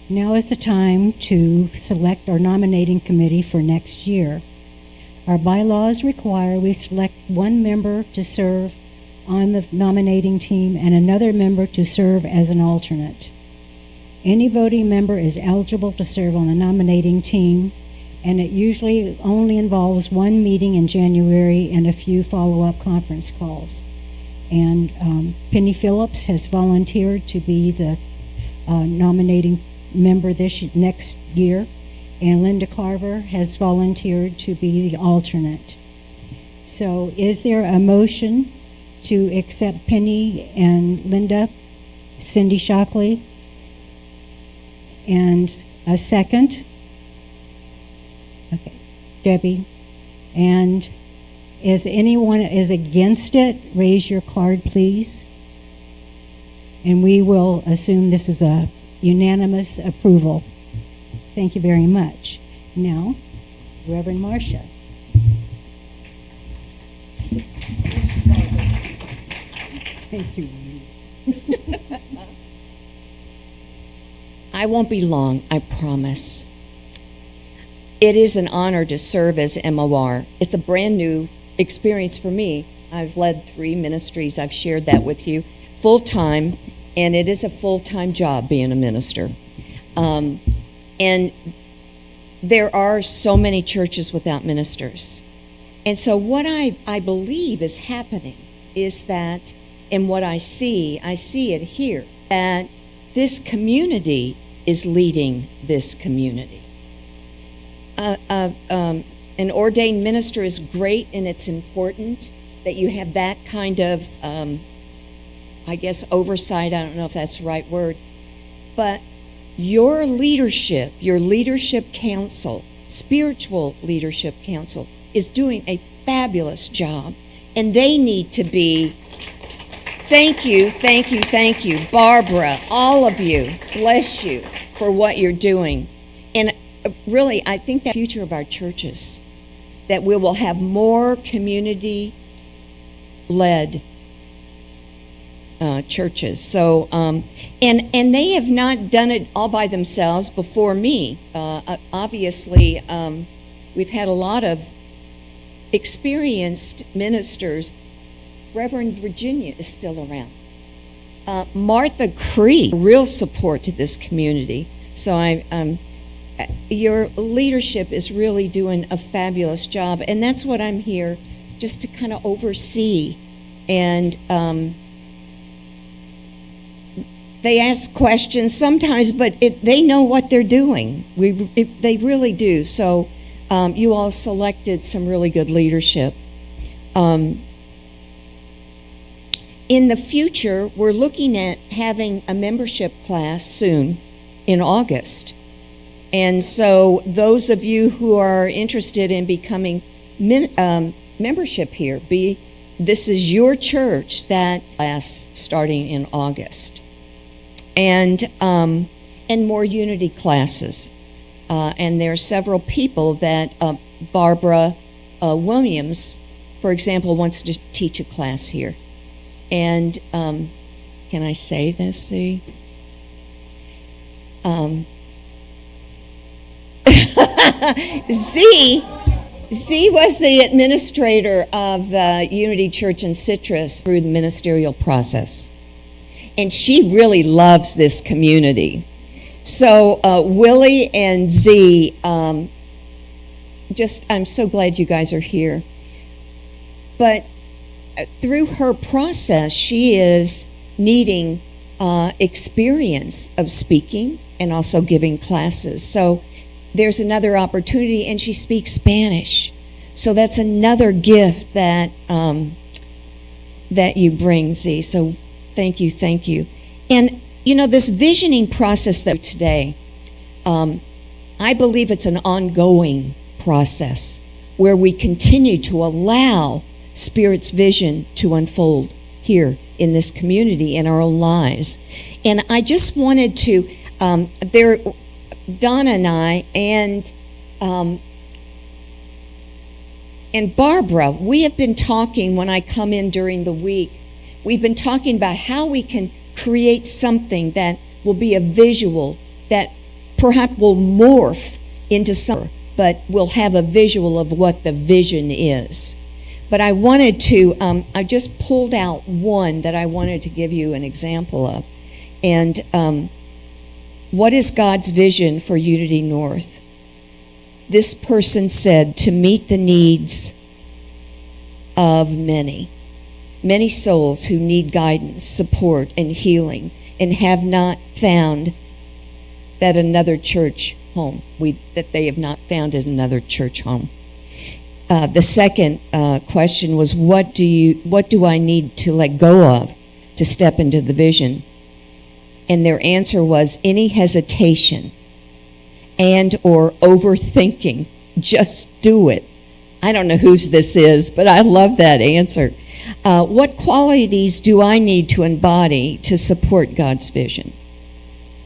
B: Now is the time to select our nominating committee for next year. Our bylaws require we select one member to serve on the nominating team and another member to serve as an alternate. Any voting member is eligible to serve on the nominating team, and it usually only involves one meeting in January and a few follow-up conference calls. And Penny Phillips has volunteered to be the nominating member next year, and Linda Carver has volunteered to be the alternate. So is there a motion to accept Penny and Linda, Cindy Shockley, and a second? Okay, Debbie. And is anyone is against it? Raise your card, please. And we will assume this is a unanimous approval. Thank you very much. Now, Reverend Marcia. Thank you.
A: I won't be long, I promise. It is an honor to serve as MOR. It's a brand new experience for me, I've led 3 ministries. I've shared that with you full-time, and it is a full-time job being a minister. And there are so many churches without ministers. And so what I believe is happening is that, and what I see it here, that this community is leading this community. An ordained minister is great, and it's important that you have that kind of, I guess, oversight. I don't know if that's the right word. But your leadership council, spiritual leadership council, is doing a fabulous job. And they need to be, thank you, Barbara, all of you, bless you for what you're doing. And really, I think the future of our churches, that we will have more community-led churches. So, and they have not done it all by themselves before me. Obviously, we've had a lot of experienced ministers. Reverend Virginia is still around. Martha Cree, real support to this community. So your leadership is really doing a fabulous job, and that's what I'm here just to kind of oversee. And they ask questions sometimes, but they know what they're doing. They really do. So you all selected some really good leadership. In the future, we're looking at having a membership class soon in August. And so those of you who are interested in becoming membership here, this is your church, that class starting in August. And more unity classes. And there are several people that Barbara Williams, for example, wants to teach a class here. And can I say this, Z? Z was the administrator of the Unity Church in Citrus through the ministerial process. And she really loves this community. So Willie and Z, I'm so glad you guys are here. But through her process, she is needing experience of speaking and also giving classes. So there's another opportunity, and she speaks Spanish. So that's another gift that that you bring, Z. So thank you. And this visioning process that today, I believe it's an ongoing process where we continue to allow Spirit's vision to unfold here in this community, in our own lives. And I just wanted to, Donna and I and Barbara, we have been talking when I come in during the week. We've been talking about how we can create something that will be a visual that perhaps will morph into something, but we'll have a visual of what the vision is. But I wanted to, I just pulled out one that I wanted to give you an example of. And what is God's vision for Unity North? This person said, to meet the needs of many souls who need guidance, support, and healing, and have not found that another church home, that they have not founded another church home. The second question was, what do I need to let go of to step into the vision? And their answer was, any hesitation and or overthinking, just do it. I don't know whose this is, but I love that answer. What qualities do I need to embody to support God's vision?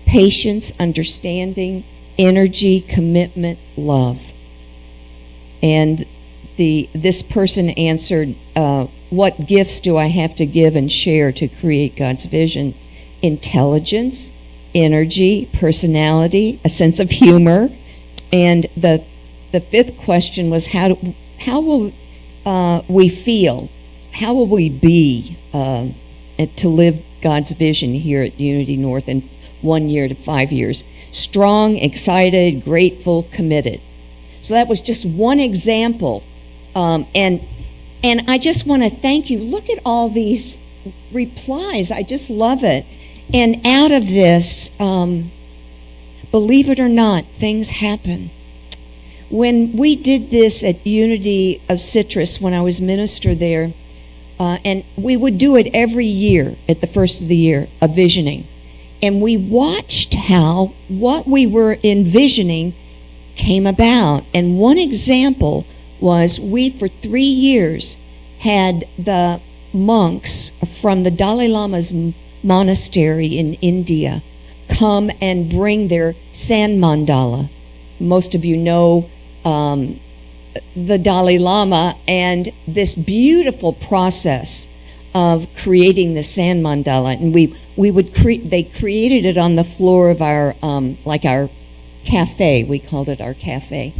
A: Patience, understanding, energy, commitment, love. And this person answered, what gifts do I have to give and share to create God's vision? Intelligence, energy, personality, a sense of humor. And the fifth question was, how will we feel how will we be to live God's vision here at Unity North in 1 year to 5 years? Strong, excited, grateful, committed. So that was just one example. And I just want to thank you. Look at all these replies. I just love it. And out of this, believe it or not, things happen. When we did this at Unity of Citrus, when I was minister there, and we would do it every year at the first of the year, a visioning. And we watched how what we were envisioning came about. And one example was we, for 3 years, had the monks from the Dalai Lama's monastery in India come and bring their sand mandala. Most of you know the Dalai Lama and this beautiful process of creating the sand mandala. And they created it on the floor of our, like our cafe. We called it our cafe.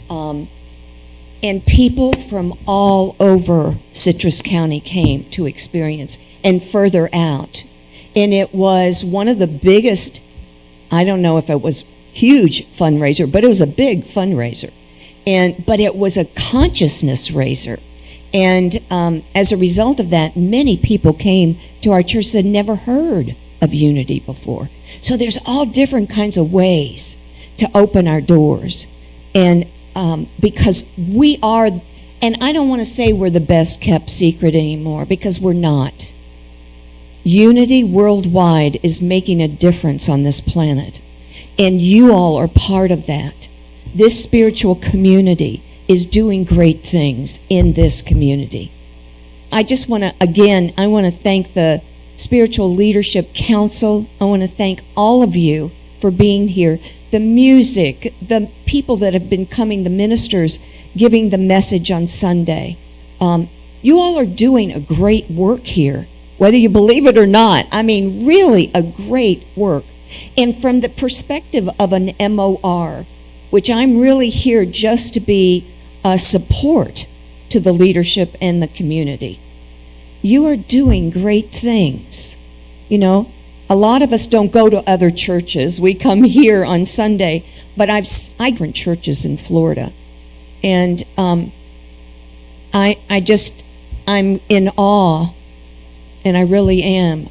A: And people from all over Citrus County came to experience, and further out. And it was one of the biggest, I don't know if it was huge fundraiser, but it was a big fundraiser. But it was a consciousness raiser. And as a result of that, many people came to our church that had never heard of Unity before. So there's all different kinds of ways to open our doors. And because we are, and I don't want to say we're the best kept secret anymore, because we're not. Unity worldwide is making a difference on this planet. And you all are part of that. This spiritual community is doing great things in this community. I just want to, again, I want to thank the Spiritual Leadership Council. I want to thank all of you for being here. The music, the people that have been coming, the ministers giving the message on Sunday. You all are doing a great work here, whether you believe it or not. I mean, really a great work. And from the perspective of an MOR, which I'm really here just to be a support to the leadership and the community. You are doing great things. You know, a lot of us don't go to other churches. We come here on Sunday, but I've different churches in Florida. And I'm in awe, and I really am,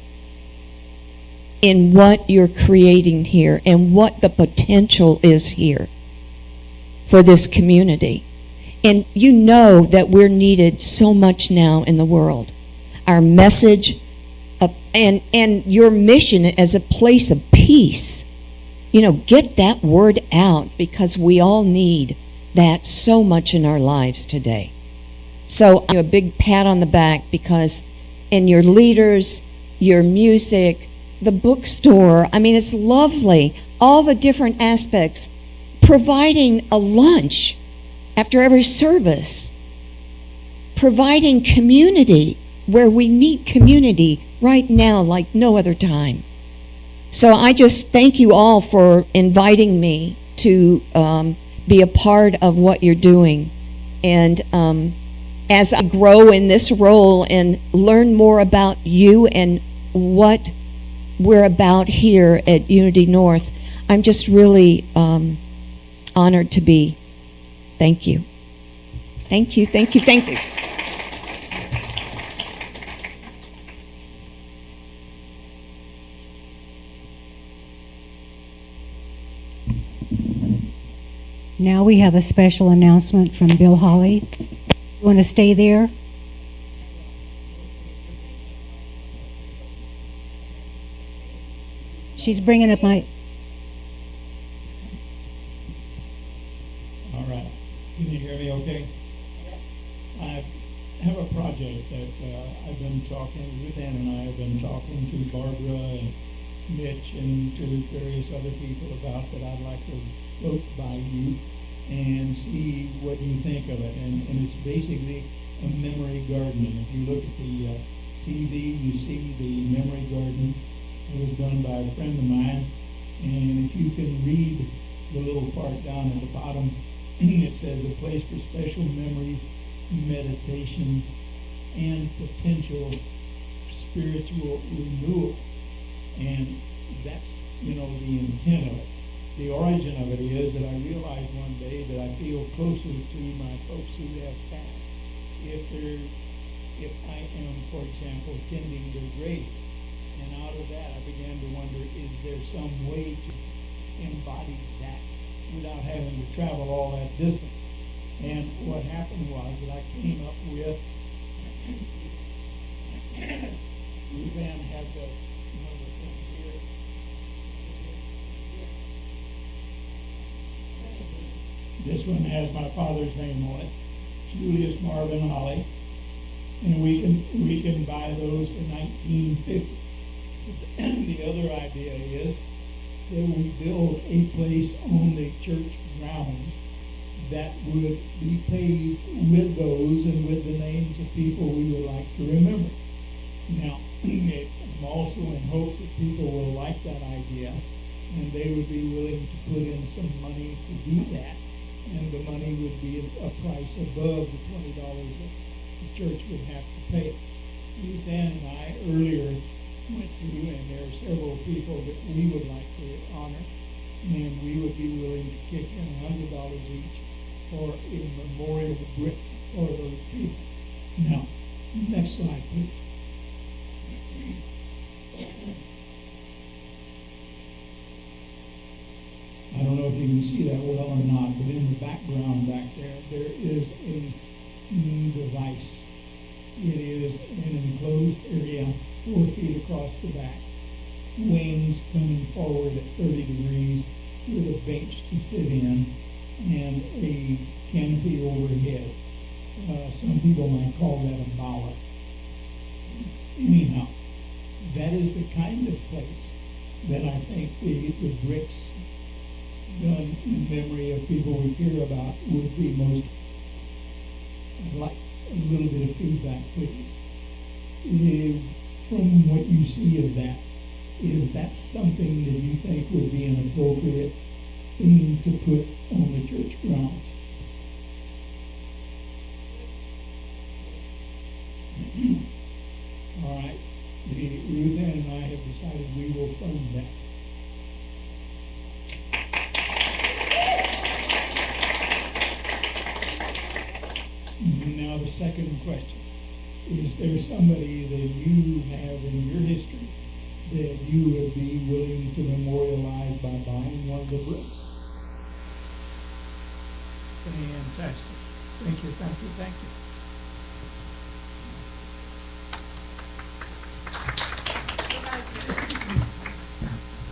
A: in what you're creating here and what the potential is here for this community. And you know that we're needed so much now in the world. Our message and your mission as a place of peace, you know, get that word out, because we all need that so much in our lives today. So a big pat on the back, because in your leaders, your music, the bookstore, I mean, it's lovely, all the different aspects, providing a lunch after every service, providing community where we need community right now like no other time. So I just thank you all for inviting me to be a part of what you're doing. And as I grow in this role and learn more about you and what we're about here at Unity North, I'm just really honored to be. Thank you. Thank you, thank you, thank you.
B: Now we have a special announcement from Bill Holly. You want to stay there? She's bringing up my...
G: All right. Can you hear me okay? I have a project that I've been talking, Ruth Ann and I have been talking to Barbara and Mitch and to various other people about, that I'd like to float by you and see what you think of it. And it's basically a memory garden. If you look at the TV, you see the memory garden. It was done by a friend of mine. And if you can read the little part down at the bottom, it says a place for special memories, meditation, and potential spiritual renewal. And that's, the intent of it. The origin of it is that I realized one day that I feel closer to my folks who have passed. If I am, for example, tending their graves. And out of that, I began to wonder, is there some way to embody that without having to travel all that distance? And what happened was that I came up with, Ruben has another thing here. This one has my father's name on it, Julius Marvin Holly, and we can buy those for $19.50. The other idea is that we build a place on the church grounds that would be paved with those and with the names of people we would like to remember. Now, I'm also in hopes that people will like that idea and they would be willing to put in some money to do that, and the money would be a price above the $20 that the church would have to pay. Ruth Ann and I earlier went through, and there are several people that we would like to honor, and we would be willing to kick in $100 each for a memorial brick for those people. Now, next slide, please. I don't know if you can see that well or not, but in the background back there is a device. It is an enclosed area 4 feet across the back, wings coming forward at 30 degrees with a bench to sit in and a canopy overhead. Some people might call that a bower. Anyhow, that is the kind of place that I think the bricks done in memory of people we care about would be most. I'd like a little bit of feedback, please. From what you see of that, is that something that you think would be an appropriate thing to put on the church grounds? All right. Ruth Ann and I have decided we will fund that. Now the second question. Is there somebody that you have in your history that you would be willing to memorialize by buying one of the bricks? Fantastic. Thank you, thank you, thank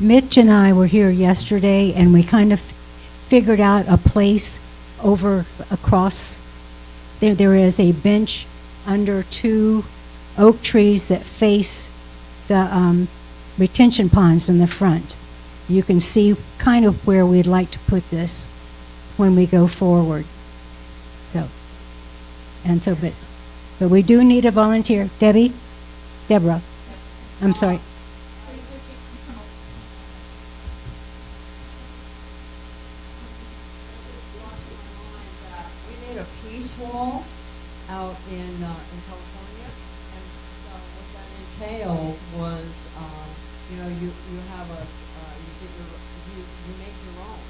G: you.
B: Mitch and I were here yesterday, and we kind of figured out a place over across there. There is a bench under 2 oak trees that face the retention ponds in the front. You can see kind of where we'd like to put this when we go forward. But we do need a volunteer. Deborah, I'm sorry.
N: We need a peace wall out in California, and so what that entailed was, you have you make your own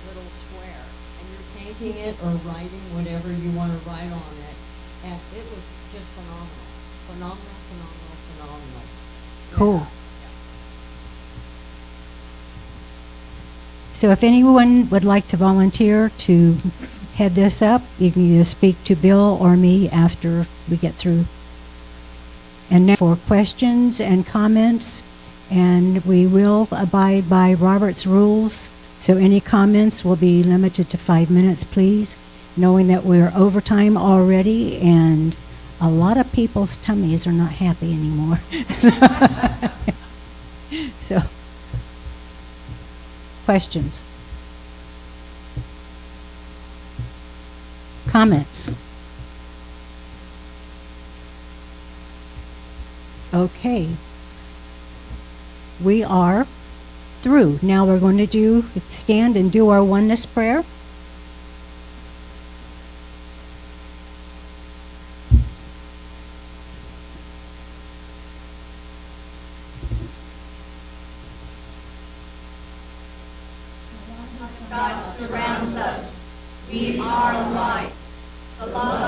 N: little square, and you're painting it or writing whatever you want to write on it, and it was just phenomenal.
B: Cool.
N: Yeah.
B: So if anyone would like to volunteer to head this up, you can either speak to Bill or me after we get through. And now for questions and comments, and we will abide by Robert's rules, so any comments will be limited to 5 minutes, please, knowing that we're overtime already and a lot of people's tummies are not happy anymore. So, questions? Comments? Okay. We are through. Now we're going to stand and do our oneness prayer.
R: surrounds us. We are light. The love